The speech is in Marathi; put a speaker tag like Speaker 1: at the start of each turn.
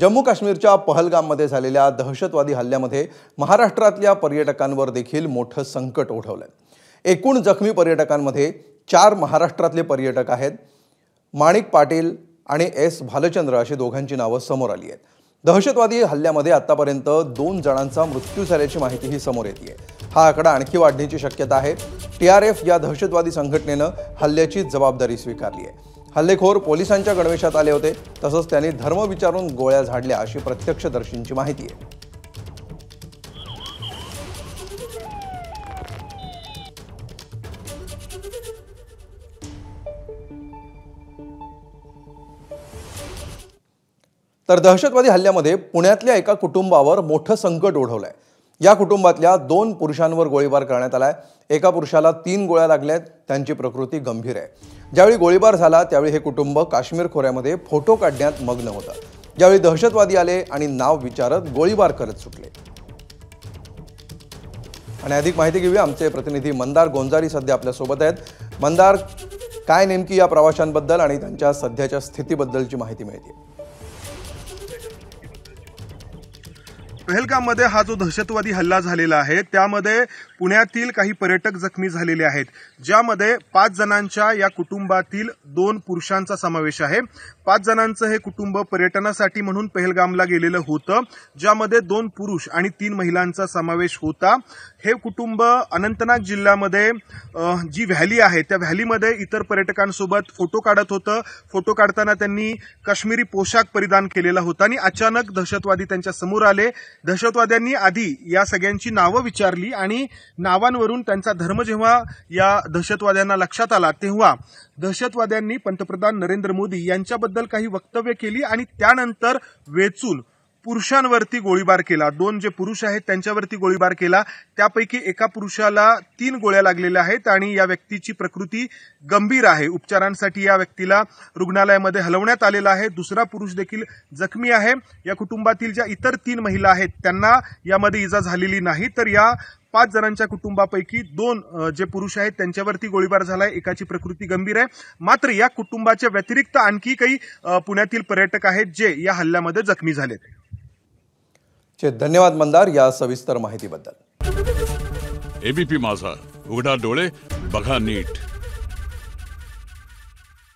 Speaker 1: जम्मू काश्मीरच्या पहलगाममध्ये झालेल्या दहशतवादी हल्ल्यामध्ये महाराष्ट्रातल्या पर्यटकांवर देखील मोठं संकट ओढवलंय। एकूण जखमी पर्यटकांमध्ये 4 महाराष्ट्रातले पर्यटक आहेत। माणिक पाटील आणि एस भालचंद्र अशी दोघांची नावं समोर आली आहेत। दहशतवादी हल्ल्यामध्ये आतापर्यंत 2 जणांचा मृत्यू झाल्याची माहितीही समोर येते। हा आकडा आणखी वाढण्याची शक्यता आहे। TRF या दहशतवादी संघटनेनं हल्ल्याची जबाबदारी स्वीकारली आहे। हल्लेखोर पोलिसांच्या गणवेशात आले होते, तसंच त्यांनी धर्म विचारून गोळ्या झाडल्या अशी प्रत्यक्षदर्शींची माहिती आहे। तर दहशतवादी हल्ल्यामध्ये पुण्यातल्या एका कुटुंबावर मोठं संकट ओढवलंय। या कुटुंबातल्या 2 पुरुषांवर गोळीबार करण्यात आलाय। एका पुरुषाला 3 गोळ्या लागल्यात, त्यांची प्रकृती गंभीर आहे। ज्यावेळी गोळीबार झाला त्यावेळी हे कुटुंब काश्मीर खोऱ्यामध्ये फोटो काढण्यात मग्न होतं। ज्यावेळी दहशतवादी आले आणि नाव विचारत गोळीबार करत सुटले। आणि अधिक माहिती घेऊया, आमचे प्रतिनिधी मंदार गोंजारी सध्या आपल्या सोबत आहेत। मंदार, काय नेमकी या प्रवाशांबद्दल आणि त्यांच्या सध्याच्या स्थितीबद्दलची माहिती मिळते?
Speaker 2: पहलगाममध्ये हा जो दहशतवादी हल्ला झालेला आहे त्यामध्ये पुण्यातील काही पर्यटक जखमी झालेले आहेत, ज्यामध्ये 5 जणांच्या या कुटुंबातील 2 पुरुषांचा समावेश आहे। 5 जणांचं हे कुटुंब पर्यटनासाठी म्हणून पहलगामला गेलेलं होतं, ज्यामध्ये 2 पुरुष आणि 3 महिलांचा समावेश होता। हे कुटुंब अनंतनाग जिल्ह्यामध्ये जी व्हॅली आहे त्या व्हॅलीमध्ये इतर पर्यटकांसोबत फोटो काढत होतं। फोटो काढताना त्यांनी काश्मीरी पोशाख परिधान केलेला होता आणि अचानक दहशतवादी त्यांच्या समोर आले। दहशतवाद्यांनी आधी या सगळ्यांची नावं विचारली आणि नावांवरून त्यांचा धर्म जेव्हा या दहशतवाद्यांना लक्षात आला तेव्हा दहशतवाद्यांनी पंतप्रधान नरेंद्र मोदी यांच्याबद्दल काही वक्तव्य केली आणि त्यानंतर वेचून पुरुषांवरती गोळीबार केला। 2 जे पुरुष आहेत त्यांच्यावरती गोळीबार केला। त्यापैकी एका पुरुषाला 3 गोळ्या लागलेल्या आहेत आणि या व्यक्तीची प्रकृती गंभीर आहे। उपचारांसाठी या व्यक्तीला रुग्णालयामध्ये हलवण्यात आलेलं आहे। दुसरा पुरुष देखील जखमी आहे। या कुटुंबातील ज्या इतर 3 महिला आहेत त्यांना यामध्ये इजा झालेली नाही। तर या 5 जणांच्या कुटुंबापैकी 2 जे पुरुष आहेत त्यांच्यावरती गोळीबार झालाय। एकाची प्रकृती गंभीर आहे। मात्र या कुटुंबाच्या व्यतिरिक्त आणखी काही पुण्यातील पर्यटक आहेत जे या हल्ल्यामध्ये जखमी झालेत।
Speaker 1: धन्यवाद मंदार या सविस्तर माहितीबद्दल।
Speaker 3: एबीपी माझा, उघडा डोळे बघा नीट।